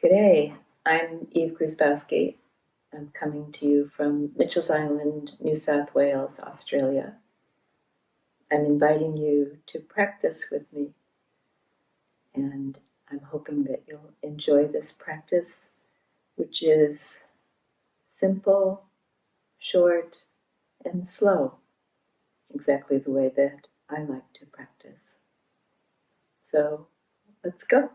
G'day, I'm Eve Grusbowski. I'm coming to you from Mitchell's Island, New South Wales, Australia. I'm inviting you to practice with me, and I'm hoping that you'll enjoy this practice, which is simple, short, and slow, exactly the way that I like to practice. So let's go.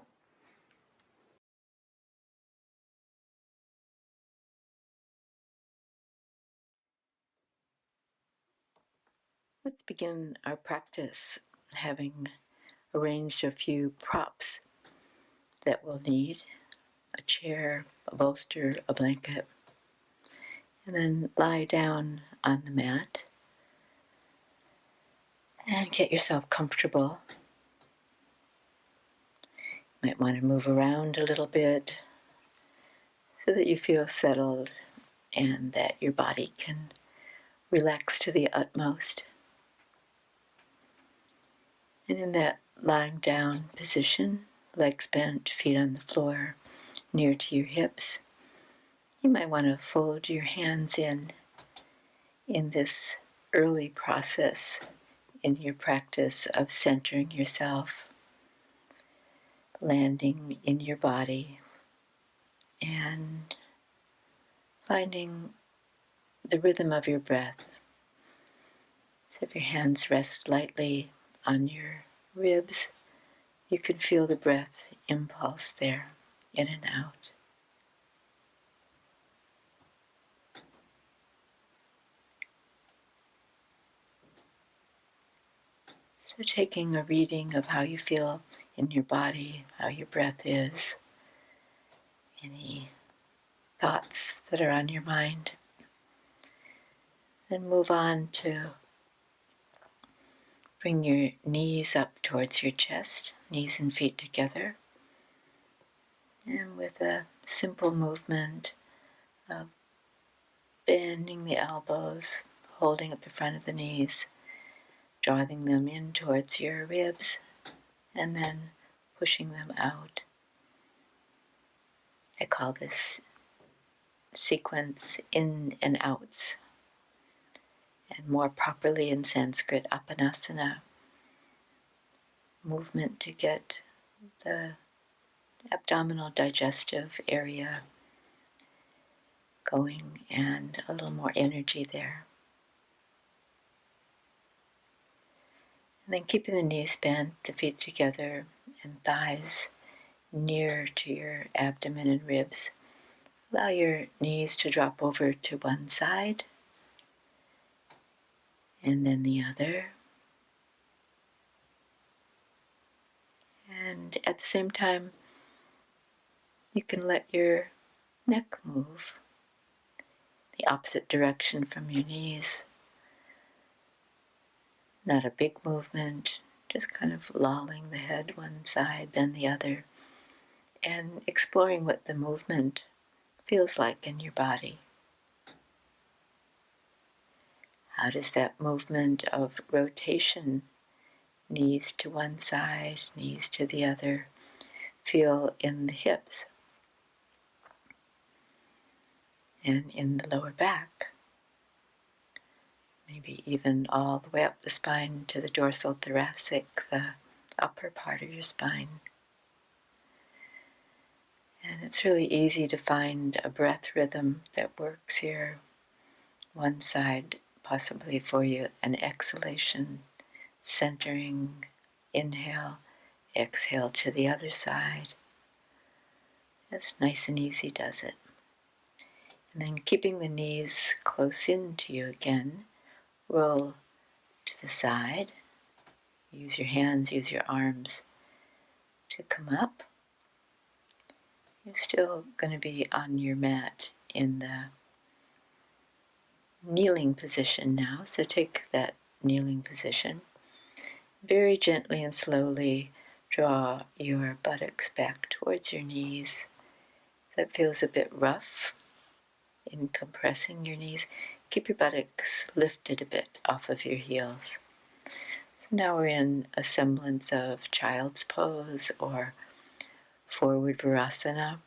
Let's begin our practice having arranged a few props that we'll need: a chair, a bolster, a blanket, and then lie down on the mat and get yourself comfortable. You might want to move around a little bit so that you feel settled and that your body can relax to the utmost. And in that lying down position, legs bent, feet on the floor, near to your hips, you might want to fold your hands in this early process in your practice of centering yourself, landing in your body, and finding the rhythm of your breath. So if your hands rest lightly on your ribs, you can feel the breath impulse there, in and out. So taking a reading of how you feel in your body, how your breath is, any thoughts that are on your mind. Then move on to bring your knees up towards your chest, knees and feet together. And with a simple movement of bending the elbows, holding at the front of the knees, drawing them in towards your ribs, and then pushing them out. I call this sequence in and outs, and more properly in Sanskrit, Apanasana, movement to get the abdominal digestive area going and a little more energy there. And then keeping the knees bent, the feet together, and thighs near to your abdomen and ribs. Allow your knees to drop over to one side and then the other. And at the same time, you can let your neck move the opposite direction from your knees. Not a big movement, just kind of lolling the head one side, then the other, and exploring what the movement feels like in your body. How does that movement of rotation, knees to one side, knees to the other, feel in the hips and in the lower back? Maybe even all the way up the spine to the dorsal thoracic, the upper part of your spine. And it's really easy to find a breath rhythm that works here. One side, possibly for you, an exhalation, centering, inhale, exhale to the other side. Just nice and easy does it. And then keeping the knees close in to you again, roll to the side. Use your hands, use your arms to come up. You're still going to be on your mat in the kneeling position now, so take that kneeling position. Very gently and slowly draw your buttocks back towards your knees. If that feels a bit rough in compressing your knees, keep your buttocks lifted a bit off of your heels. So now we're in a semblance of child's pose or forward Virasana.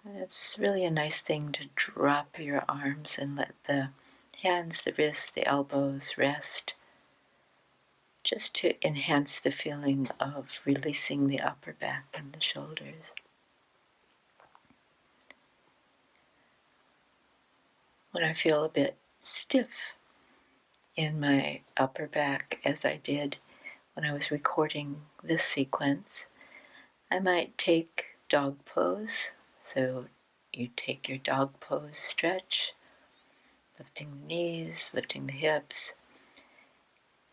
And it's really a nice thing to drop your arms and let the hands, the wrists, the elbows rest, just to enhance the feeling of releasing the upper back and the shoulders. When I feel a bit stiff in my upper back, as I did when I was recording this sequence, I might take dog pose. So you take your dog pose stretch, lifting the knees, lifting the hips,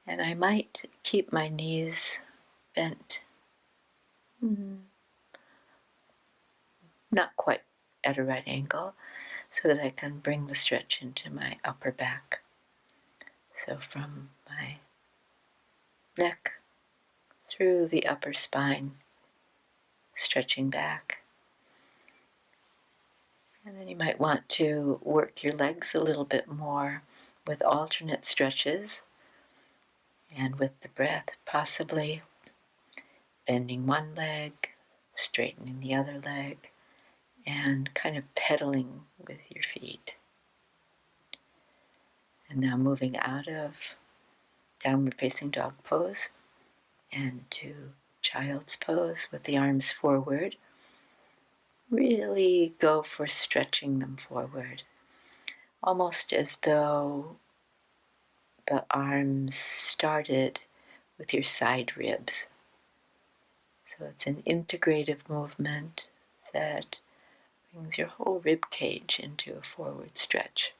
and I might keep my knees bent, not quite at a right angle, so that I can bring the stretch into my upper back. So from my neck through the upper spine, stretching back. And then you might want to work your legs a little bit more with alternate stretches and with the breath, possibly bending one leg, straightening the other leg, and kind of pedaling with your feet. And now moving out of downward facing dog pose and to child's pose with the arms forward. Really go for stretching them forward, almost as though the arms started with your side ribs. So it's an integrative movement that brings your whole rib cage into a forward stretch.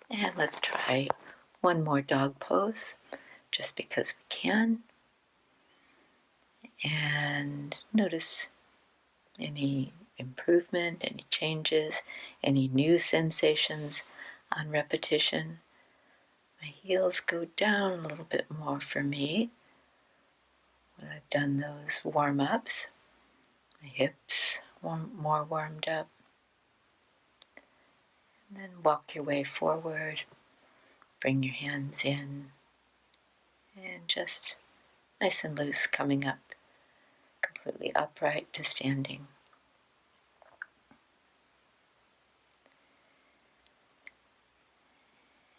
And let's try one more dog pose, just because we can. And notice any improvement, any changes, any new sensations on repetition. My heels go down a little bit more for me when I've done those warm-ups. My hips more warmed up. And then walk your way forward. Bring your hands in. And just nice and loose, coming up completely upright to standing.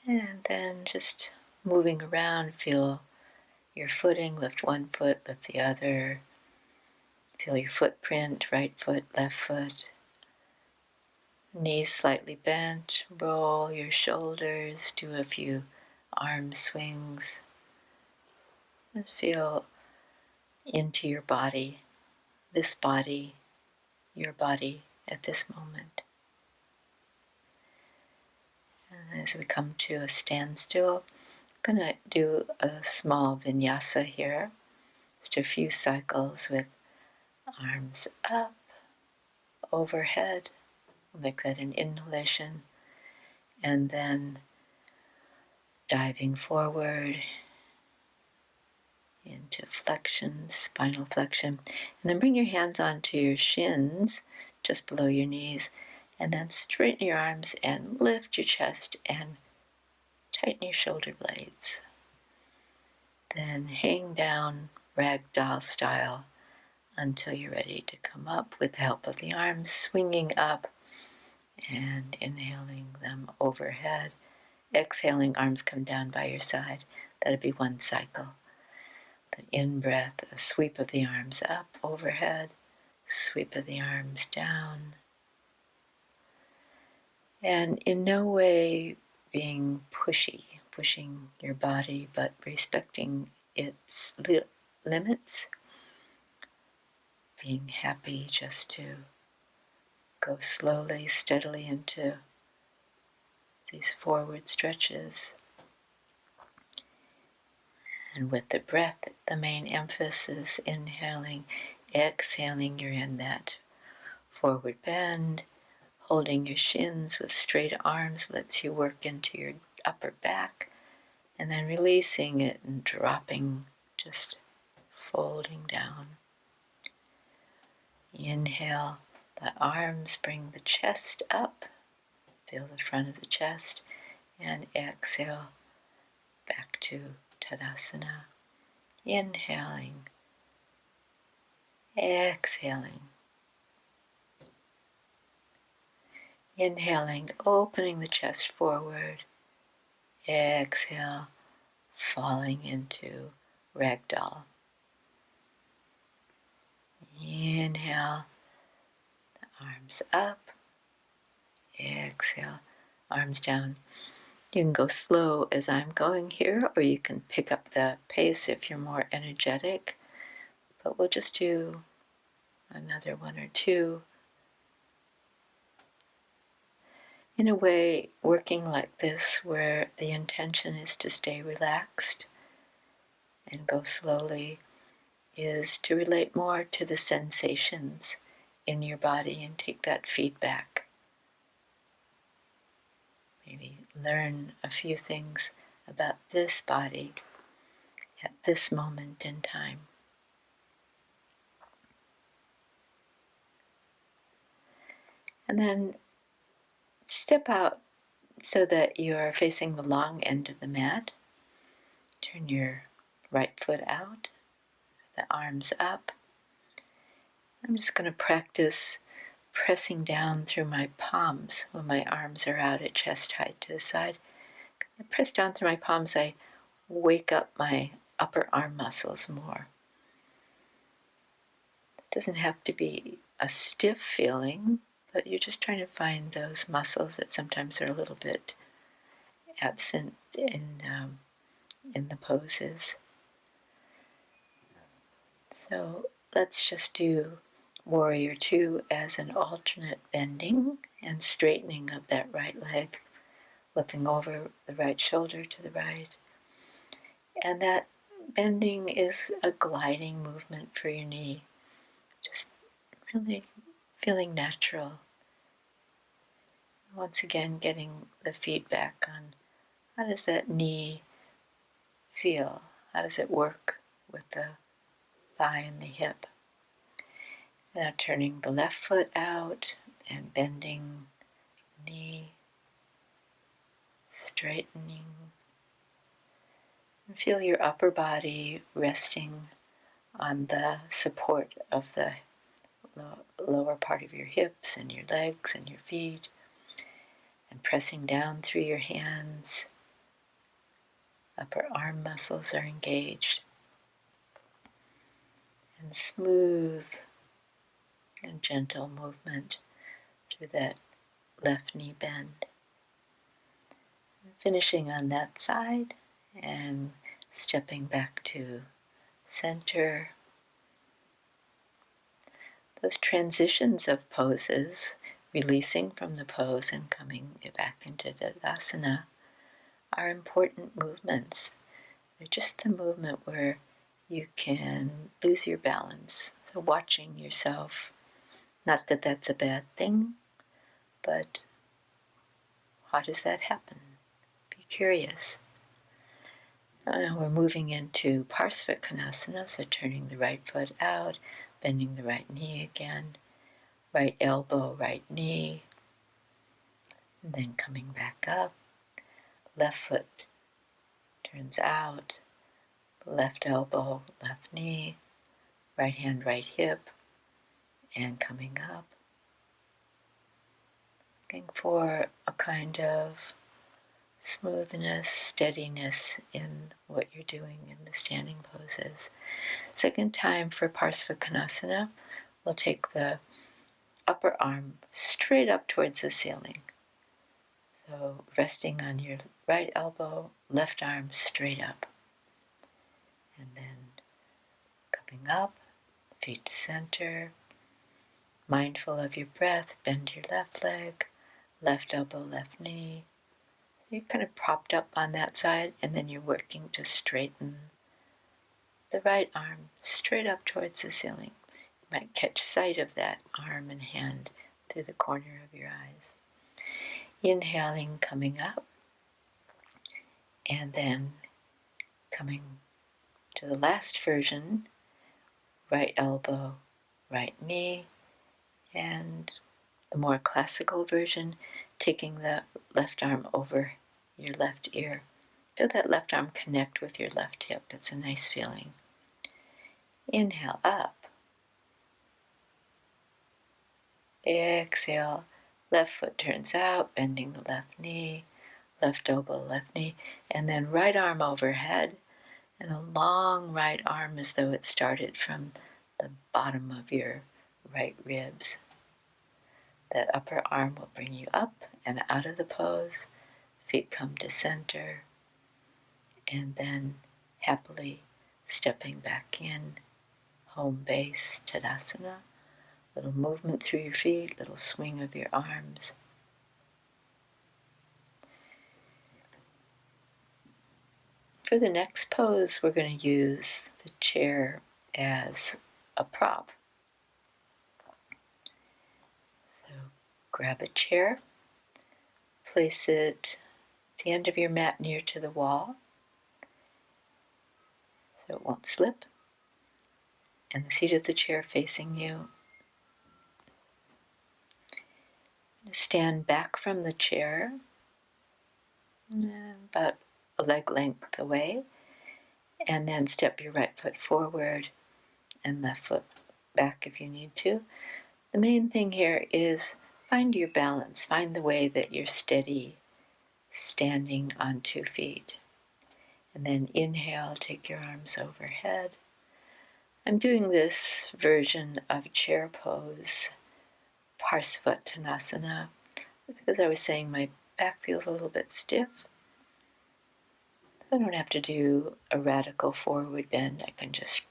And then just moving around, feel your footing, lift one foot, lift the other. Feel your footprint, right foot, left foot. Knees slightly bent, roll your shoulders, do a few arm swings. Just feel into your body, this body, your body at this moment. And as we come to a standstill, I'm going to do a small vinyasa here. Just a few cycles with arms up, overhead. We'll make that an inhalation. And then diving forward into flexion, spinal flexion. And then bring your hands onto your shins, just below your knees. And then straighten your arms and lift your chest and tighten your shoulder blades. Then hang down ragdoll style until you're ready to come up with the help of the arms, swinging up and inhaling them overhead. Exhaling, arms come down by your side. That'll be one cycle. The in-breath, a sweep of the arms up overhead, sweep of the arms down. And in no way being pushing your body, but respecting its limits. Being happy just to go slowly, steadily into these forward stretches. And with the breath, the main emphasis, inhaling, exhaling, you're in that forward bend. Holding your shins with straight arms lets you work into your upper back. And then releasing it and dropping, just folding down. Inhale, the arms bring the chest up. Feel the front of the chest. And exhale, back to Tadasana. Inhaling, exhaling. Inhaling, opening the chest forward. Exhale, falling into ragdoll. Inhale, arms up. Exhale, arms down. You can go slow as I'm going here, or you can pick up the pace if you're more energetic. But we'll just do another one or two. In a way, working like this, where the intention is to stay relaxed and go slowly, is to relate more to the sensations in your body and take that feedback. Maybe learn a few things about this body at this moment in time. And then step out so that you're facing the long end of the mat. Turn your right foot out, the arms up. I'm just going to practice pressing down through my palms when my arms are out at chest height to the side. I press down through my palms, I wake up my upper arm muscles more. It doesn't have to be a stiff feeling, but you're just trying to find those muscles that sometimes are a little bit absent in the poses. So let's just do Warrior Two as an alternate bending and straightening of that right leg, looking over the right shoulder to the right. And that bending is a gliding movement for your knee, just really feeling natural. Once again, getting the feedback on how does that knee feel? How does it work with the thigh and the hip? Now turning the left foot out and bending the knee, straightening. And feel your upper body resting on the support of the lower part of your hips and your legs and your feet, and pressing down through your hands. Upper arm muscles are engaged. And smooth and gentle movement through that left knee bend. Finishing on that side and stepping back to center. Those transitions of poses, releasing from the pose and coming back into Tadasana, are important movements. They're just the movement where you can lose your balance. So watching yourself, not that that's a bad thing, but how does that happen? Be curious. We're moving into Parsvakonasana, so turning the right foot out, bending the right knee again, right elbow, right knee, and then coming back up. Left foot turns out, left elbow, left knee, right hand, right hip, and coming up. Looking for a kind of smoothness, steadiness in what you're doing in the standing poses. Second time for Parsvakonasana, we'll take the upper arm straight up towards the ceiling. So resting on your right elbow, left arm straight up. And then coming up, feet to center. Mindful of your breath, bend your left leg, left elbow, left knee. You're kind of propped up on that side, and then you're working to straighten the right arm straight up towards the ceiling. You might catch sight of that arm and hand through the corner of your eyes. Inhaling, coming up, and then coming to the last version, right elbow, right knee, and the more classical version, taking the left arm over your left ear. Feel that left arm connect with your left hip. It's a nice feeling. Inhale up, Exhale, left foot turns out, bending the left knee, left elbow, left knee, and then right arm overhead, and a long right arm as though it started from the bottom of your right ribs. That upper arm will bring you up and out of the pose. Feet come to center, and then happily stepping back in, home base, Tadasana. Little movement through your feet, little swing of your arms. For the next pose, we're going to use the chair as a prop. So grab a chair, place it at the end of your mat near to the wall so it won't slip, and the seat of the chair facing you. Stand back from the chair, about a leg length away, and then step your right foot forward and left foot back if you need to. The main thing here is find your balance, find the way that you're steady standing on 2 feet. And then inhale, take your arms overhead. I'm doing this version of chair pose, Parsvakonasana, because I was saying my back feels a little bit stiff. I don't have to do a radical forward bend. I can just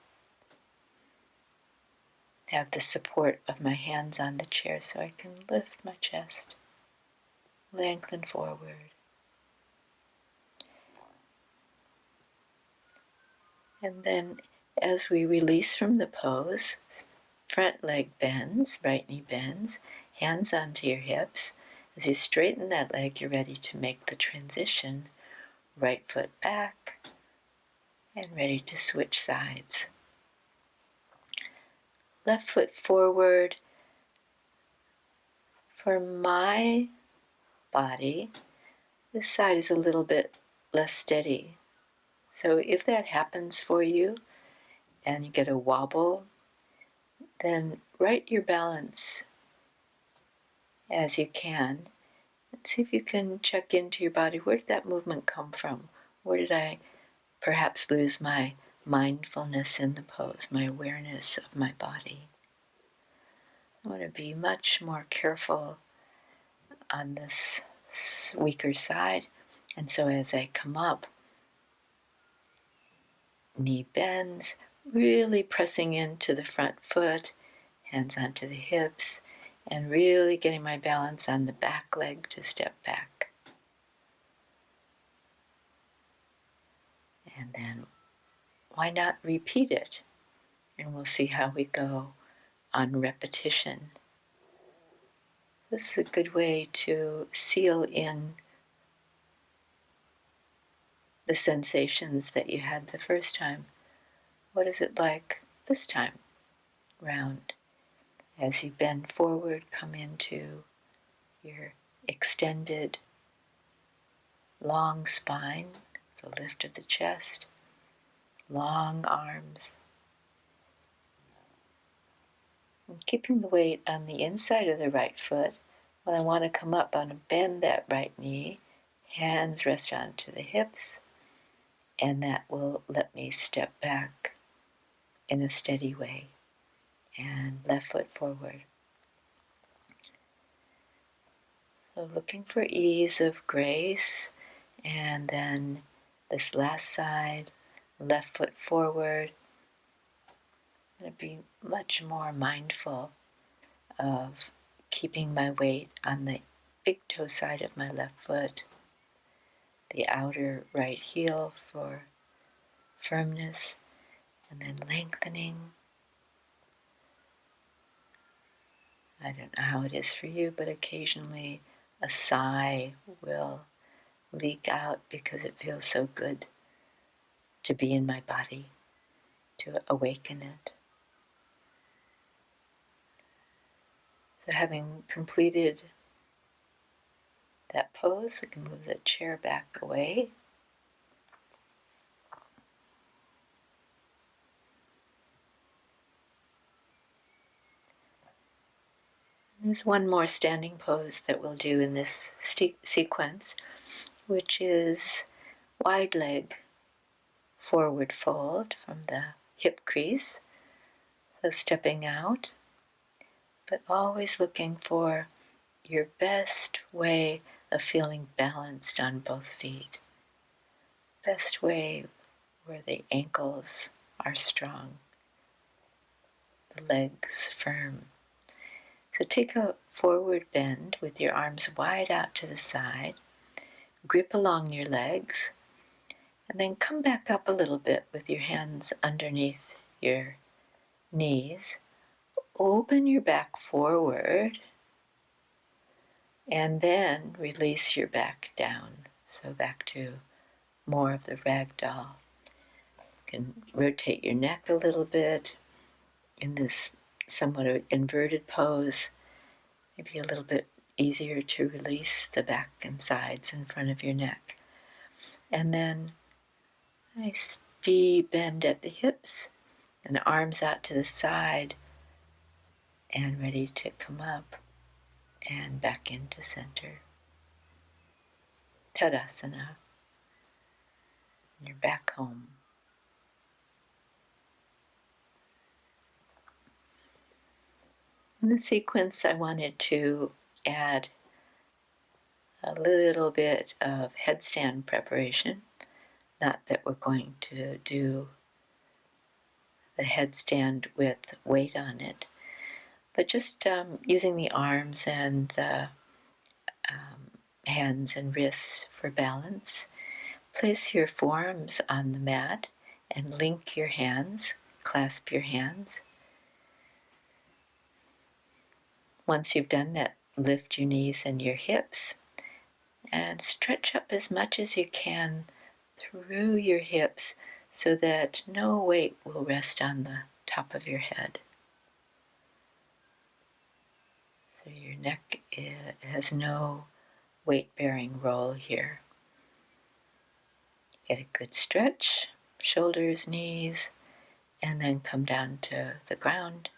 have the support of my hands on the chair so I can lift my chest, lengthen forward. And then as we release from the pose, front leg bends, right knee bends, hands onto your hips. As you straighten that leg, you're ready to make the transition. Right foot back, and ready to switch sides. Left foot forward. For my body, this side is a little bit less steady. So if that happens for you and you get a wobble, then right your balance as you can. And see if you can check into your body. Where did that movement come from? Where did I perhaps lose my mindfulness in the pose, my awareness of my body? I want to be much more careful on this weaker side. And so as I come up, knee bends, really pressing into the front foot, hands onto the hips, and really getting my balance on the back leg to step back. And then why not repeat it? And we'll see how we go on repetition. This is a good way to seal in the sensations that you had the first time. What is it like this time round? As you bend forward, come into your extended long spine, the lift of the chest, long arms. And keeping the weight on the inside of the right foot. When I want to come up, I want to bend that right knee, hands rest onto the hips, and that will let me step back in a steady way. And left foot forward. So looking for ease of grace, and then this last side, left foot forward. I'm going to be much more mindful of keeping my weight on the big toe side of my left foot, the outer right heel for firmness, and then lengthening. I don't know how it is for you, but occasionally a sigh will leak out because it feels so good to be in my body, to awaken it. So having completed that pose, we can move the chair back away. There's one more standing pose that we'll do in this sequence, which is wide leg forward fold from the hip crease. So stepping out, but always looking for your best way of feeling balanced on both feet. Best way where the ankles are strong, the legs firm. So take a forward bend with your arms wide out to the side, grip along your legs, and then come back up a little bit with your hands underneath your knees. Open your back forward, and then release your back down. So back to more of the ragdoll. You can rotate your neck a little bit in this somewhat inverted pose. Maybe a little bit easier to release the back and sides in front of your neck. And then nice deep bend at the hips and arms out to the side and ready to come up and back into center. Tadasana. You're back home. In the sequence, I wanted to add a little bit of headstand preparation. Not that we're going to do the headstand with weight on it, but just using the arms and the hands and wrists for balance. Place your forearms on the mat and link your hands, clasp your hands. Once you've done that, lift your knees and your hips and stretch up as much as you can through your hips so that no weight will rest on the top of your head. So your neck has no weight-bearing role here. Get a good stretch, shoulders, knees, and then come down to the ground.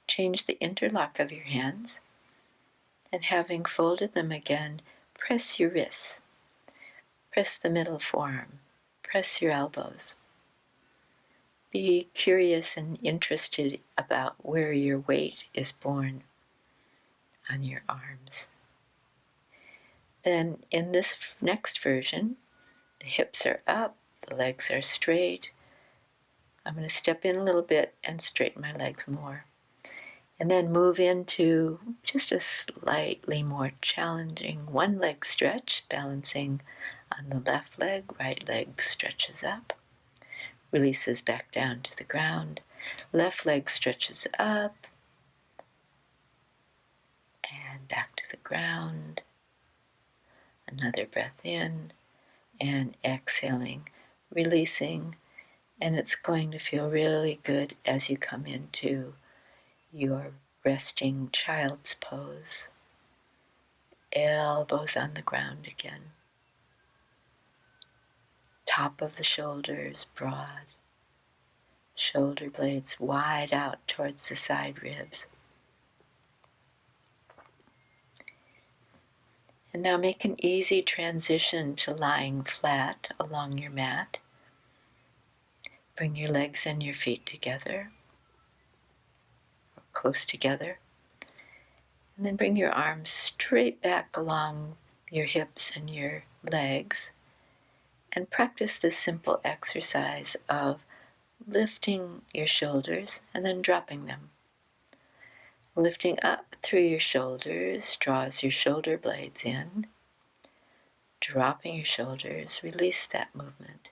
Change the interlock of your hands, and having folded them again, press your wrists. Press the middle forearm. Press your elbows. Be curious and interested about where your weight is born on your arms. Then in this next version, the hips are up, the legs are straight. I'm going to step in a little bit and straighten my legs more. And then move into just a slightly more challenging one leg stretch, balancing on the left leg, right leg stretches up, releases back down to the ground, left leg stretches up, and back to the ground. Another breath in, and exhaling, releasing, and it's going to feel really good as you come into your resting child's pose. Elbows on the ground again. Top of the shoulders broad. Shoulder blades wide out towards the side ribs. And now make an easy transition to lying flat along your mat. Bring your legs and your feet together, or close together. And then bring your arms straight back along your hips and your legs. And practice this simple exercise of lifting your shoulders and then dropping them. Lifting up through your shoulders draws your shoulder blades in. Dropping your shoulders, release that movement.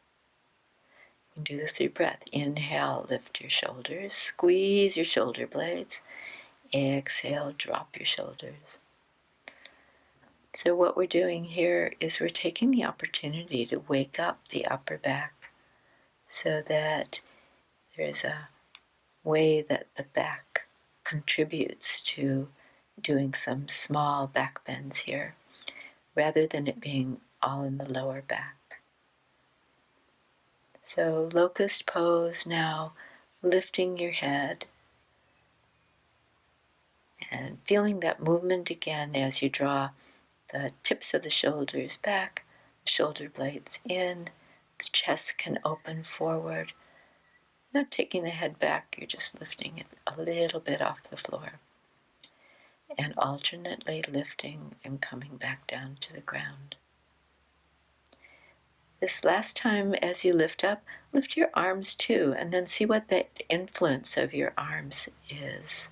You can do this through breath. Inhale, lift your shoulders, squeeze your shoulder blades. Exhale, drop your shoulders. So what we're doing here is we're taking the opportunity to wake up the upper back so that there's a way that the back contributes to doing some small back bends here, rather than it being all in the lower back. So Locust Pose now, lifting your head And feeling that movement again as you draw the tips of the shoulders back, the shoulder blades in, the chest can open forward. Not taking the head back, you're just lifting it a little bit off the floor. And alternately lifting and coming back down to the ground. This last time as you lift up, lift your arms too, and then see what the influence of your arms is.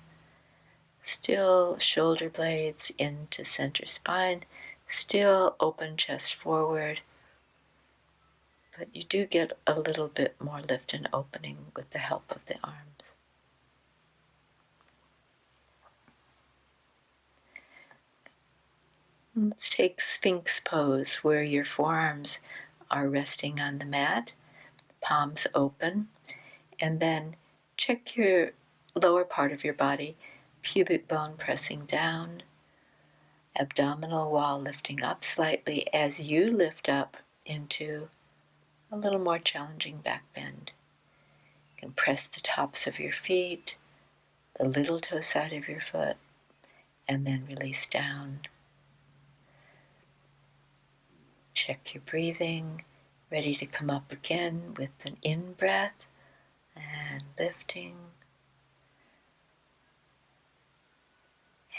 Still shoulder blades into center spine, still open chest forward, but you do get a little bit more lift and opening with the help of the arms. Let's take Sphinx Pose, where your forearms are resting on the mat, palms open, and then check your lower part of your body, pubic bone pressing down, abdominal wall lifting up slightly as you lift up into a little more challenging back bend. You can press the tops of your feet, the little toe side of your foot, and then release down. Check your breathing, ready to come up again with an in-breath and lifting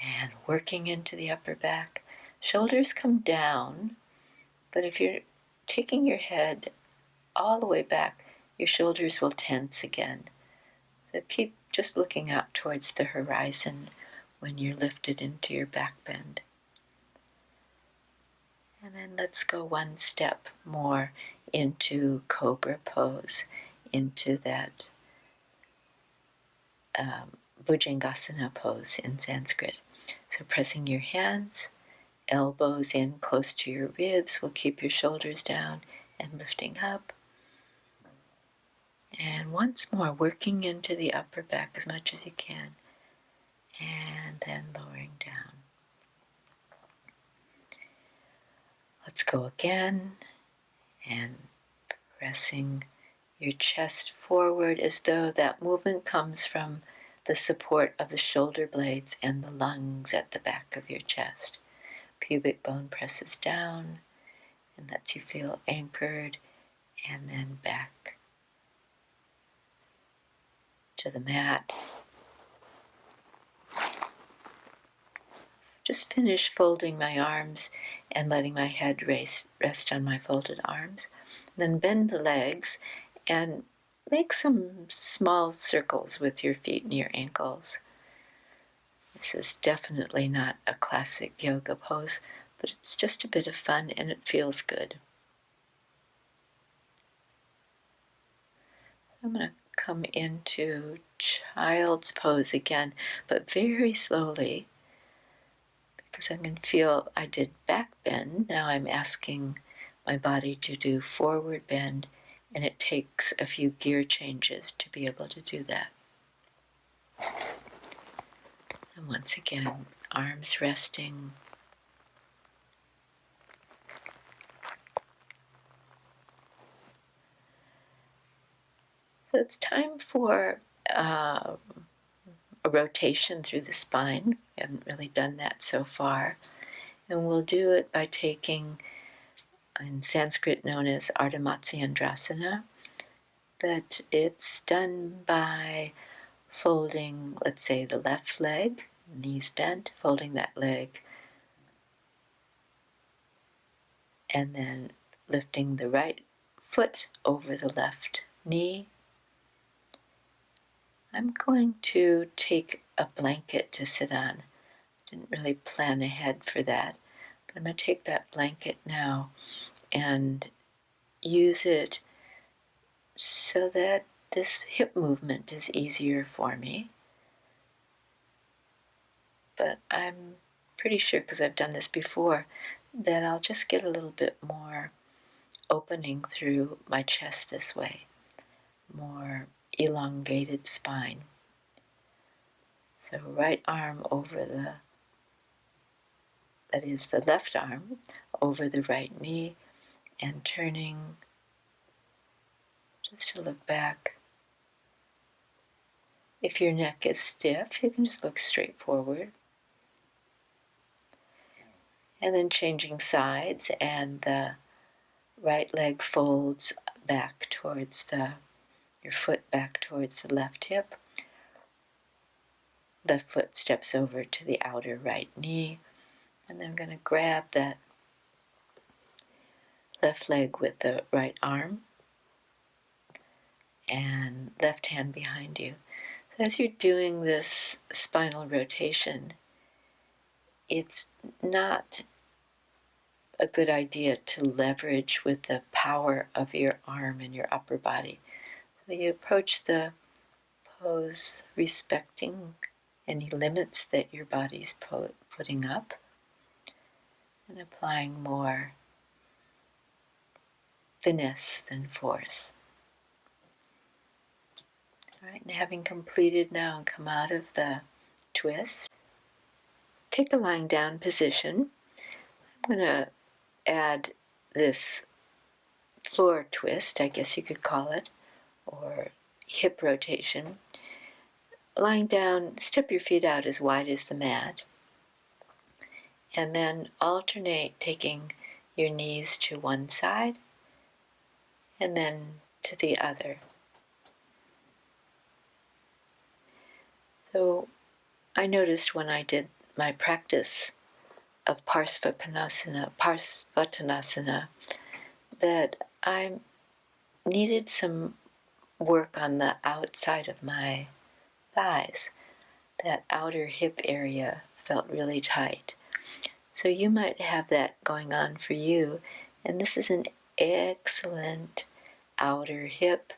and working into the upper back. Shoulders come down, but if you're taking your head all the way back, your shoulders will tense again. So keep just looking out towards the horizon when you're lifted into your back bend. And then let's go one step more into Cobra Pose, into that Bhujangasana Pose in Sanskrit. So pressing your hands, elbows in close to your ribs will keep your shoulders down and lifting up. And once more, working into the upper back as much as you can, and then lowering down. Let's go again, and pressing your chest forward as though that movement comes from the support of the shoulder blades and the lungs at the back of your chest. Pubic bone presses down and lets you feel anchored, and then back to the mat. Just finish folding my arms and letting my head rest on my folded arms. Then bend the legs and make some small circles with your feet and your ankles. This is definitely not a classic yoga pose, but it's just a bit of fun and it feels good. I'm going to come into Child's Pose again, but very slowly, because I can feel I did back bend. Now I'm asking my body to do forward bend, and it takes a few gear changes to be able to do that. And once again, arms resting. So it's time for a rotation through the spine. We haven't really done that so far. And we'll do it by taking, in Sanskrit known as Ardha Matsyendrasana, but it's done by folding, let's say, the left leg, knees bent, folding that leg, and then lifting the right foot over the left knee. I'm going to take a blanket to sit on. Didn't really plan ahead for that, but I'm going to take that blanket now and use it so that this hip movement is easier for me. But I'm pretty sure, because I've done this before, that I'll just get a little bit more opening through my chest this way, more elongated spine. So right arm over that is the left arm over the right knee, and turning just to look back. If your neck is stiff, you can just look straight forward. And then changing sides, and the right leg folds back towards your foot back towards the left hip. The foot steps over to the outer right knee, and then I'm going to grab that left leg with the right arm and left hand behind you. So as you're doing this spinal rotation, it's not a good idea to leverage with the power of your arm and your upper body. So you approach the pose respecting any limits that your body's putting up and applying more finesse than force. All right, and having completed now and come out of the twist, take a lying down position. I'm going to add this floor twist, I guess you could call it, or hip rotation. Lying down, step your feet out as wide as the mat, and then alternate taking your knees to one side and then to the other. So I noticed when I did my practice of Parsvakonasana, that I needed some work on the outside of my thighs. That outer hip area felt really tight. So you might have that going on for you, and this is an excellent outer hip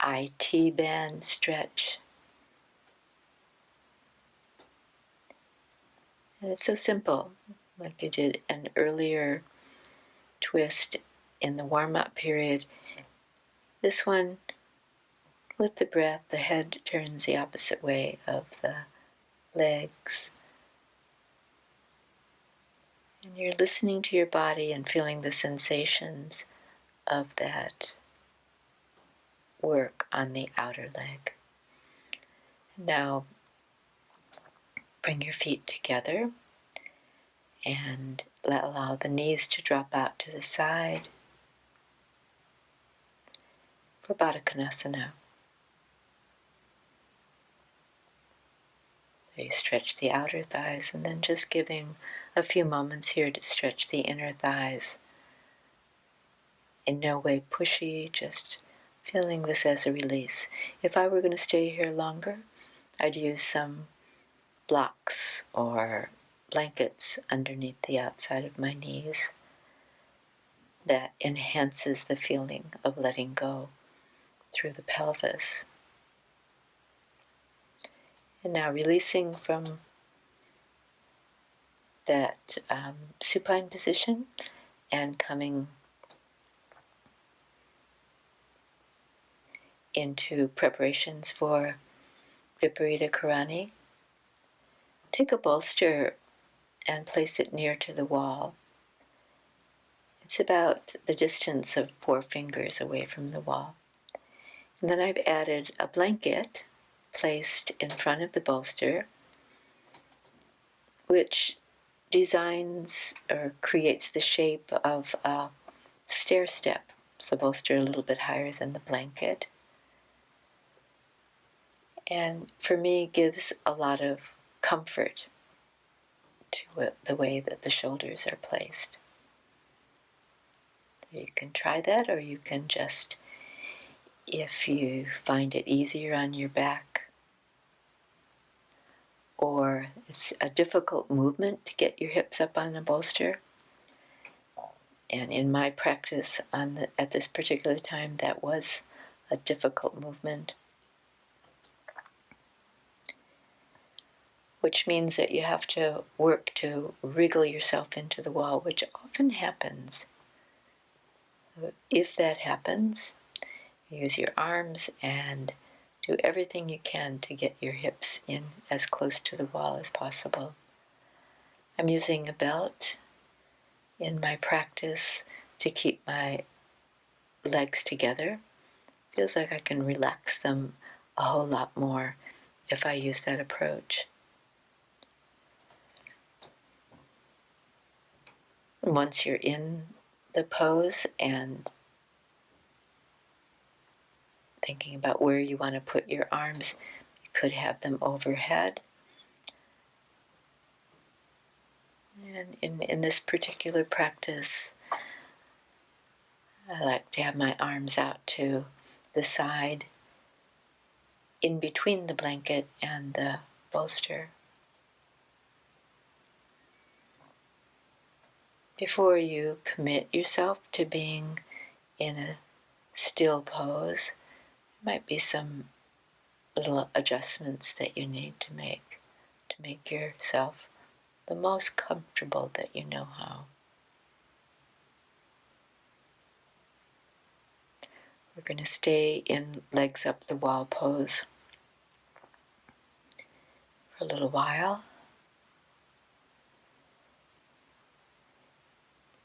IT band stretch. And it's so simple, like you did an earlier twist in the warm-up period. This one, with the breath, the head turns the opposite way of the legs. And you're listening to your body and feeling the sensations of that work on the outer leg. Now, bring your feet together and allow the knees to drop out to the side for Baddha Konasana. So you stretch the outer thighs, and then just giving a few moments here to stretch the inner thighs. In no way pushy, just feeling this as a release. If I were going to stay here longer, I'd use some blocks or blankets underneath the outside of my knees. That enhances the feeling of letting go through the pelvis. And now releasing from that supine position and coming into preparations for Viparita Karani. Take a bolster and place it near to the wall. It's about the distance of 4 fingers away from the wall. And then I've added a blanket placed in front of the bolster, which designs or creates the shape of a stair step. So the bolster a little bit higher than the blanket. And for me, gives a lot of comfort to the way that the shoulders are placed. You can try that, or you can just, if you find it easier on your back, or it's a difficult movement to get your hips up on the bolster. And in my practice at this particular time, that was a difficult movement. Which means that you have to work to wriggle yourself into the wall, which often happens. If that happens, use your arms and do everything you can to get your hips in as close to the wall as possible. I'm using a belt in my practice to keep my legs together. Feels like I can relax them a whole lot more if I use that approach. Once you're in the pose and thinking about where you want to put your arms, you could have them overhead. And in this particular practice, I like to have my arms out to the side, in between the blanket and the bolster. Before you commit yourself to being in a still pose, there might be some little adjustments that you need to make yourself the most comfortable that you know how. We're going to stay in legs up the wall pose for a little while.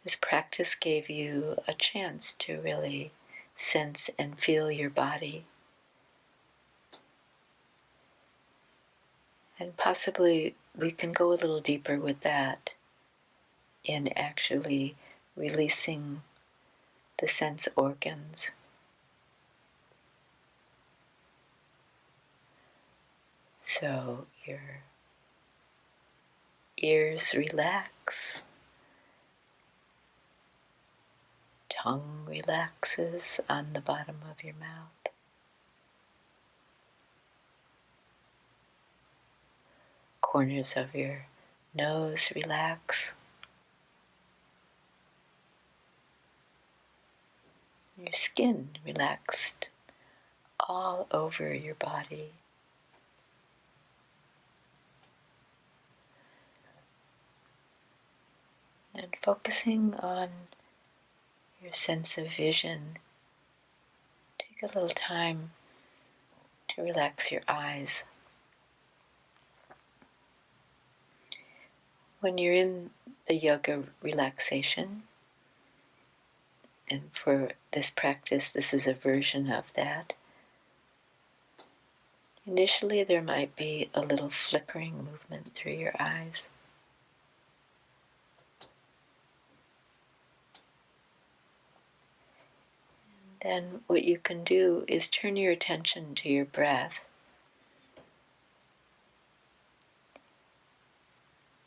This practice gave you a chance to really sense and feel your body. And possibly we can go a little deeper with that in actually releasing the sense organs. So your ears relax, tongue relaxes on the bottom of your mouth. Corners of your nose relax. Your skin relaxed all over your body. And focusing on your sense of vision, take a little time to relax your eyes. When you're in the yoga relaxation, and for this practice, this is a version of that, initially there might be a little flickering movement through your eyes. Then what you can do is turn your attention to your breath.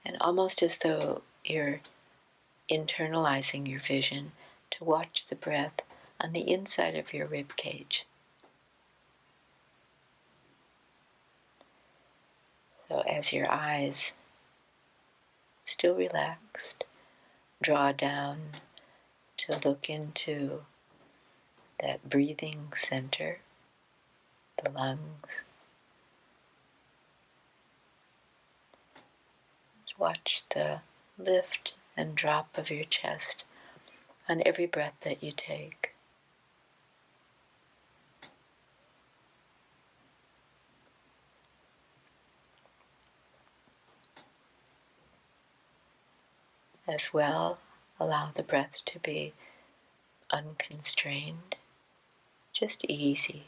And almost as though you're internalizing your vision, to watch the breath on the inside of your rib cage. So as your eyes, still relaxed, draw down to look into that breathing center, the lungs. Watch the lift and drop of your chest on every breath that you take. As well, allow the breath to be unconstrained, just easy.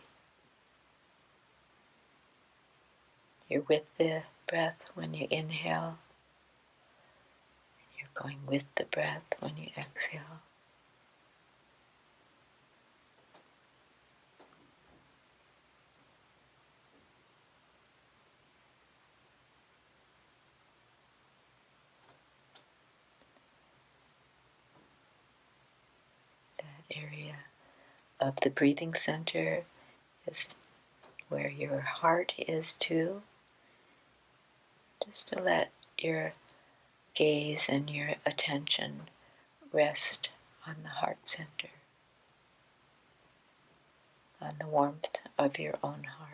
You're with the breath when you inhale. You're going with the breath when you exhale. That area of the breathing center is where your heart is too. Just to let your gaze and your attention rest on the heart center, on the warmth of your own heart.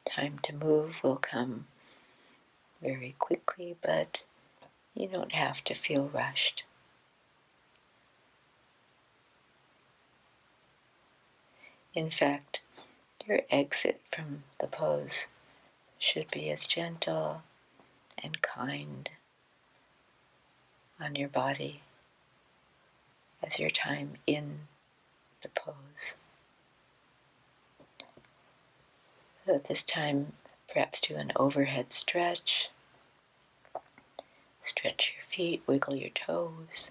Time to move will come very quickly, but you don't have to feel rushed. In fact, Your exit from the pose should be as gentle and kind on your body as your time in the pose. So at this time, perhaps do an overhead stretch. Stretch your feet, wiggle your toes.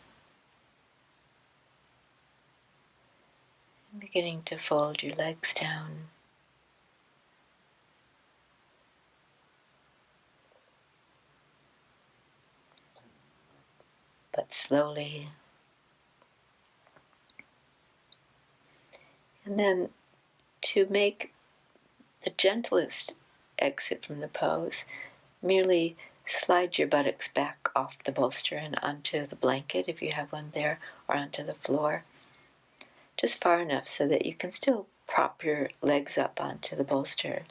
And beginning to fold your legs down. But slowly. And then to make the gentlest exit from the pose, merely slide your buttocks back off the bolster and onto the blanket if you have one there, or onto the floor. Just far enough so that you can still prop your legs up onto the bolster.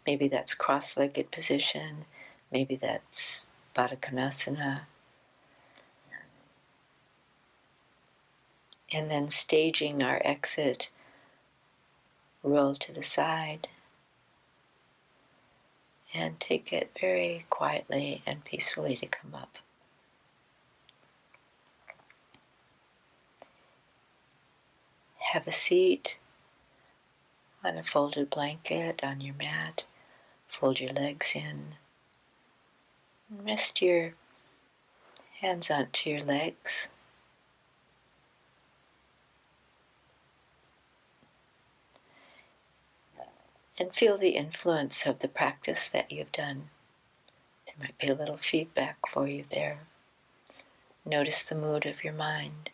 Maybe that's cross-legged position, maybe that's Baddha Konasana. And then staging our exit, roll to the side, and take it very quietly and peacefully to come up. Have a seat on a folded blanket on your mat. Fold your legs in. And rest your hands onto your legs. And feel the influence of the practice that you've done. There might be a little feedback for you there. Notice the mood of your mind.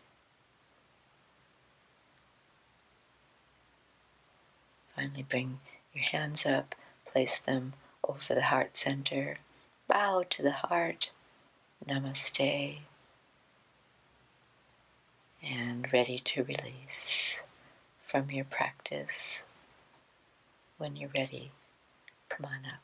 Finally bring your hands up, place them over the heart center. Bow to the heart. Namaste. And ready to release from your practice. When you're ready, come on up.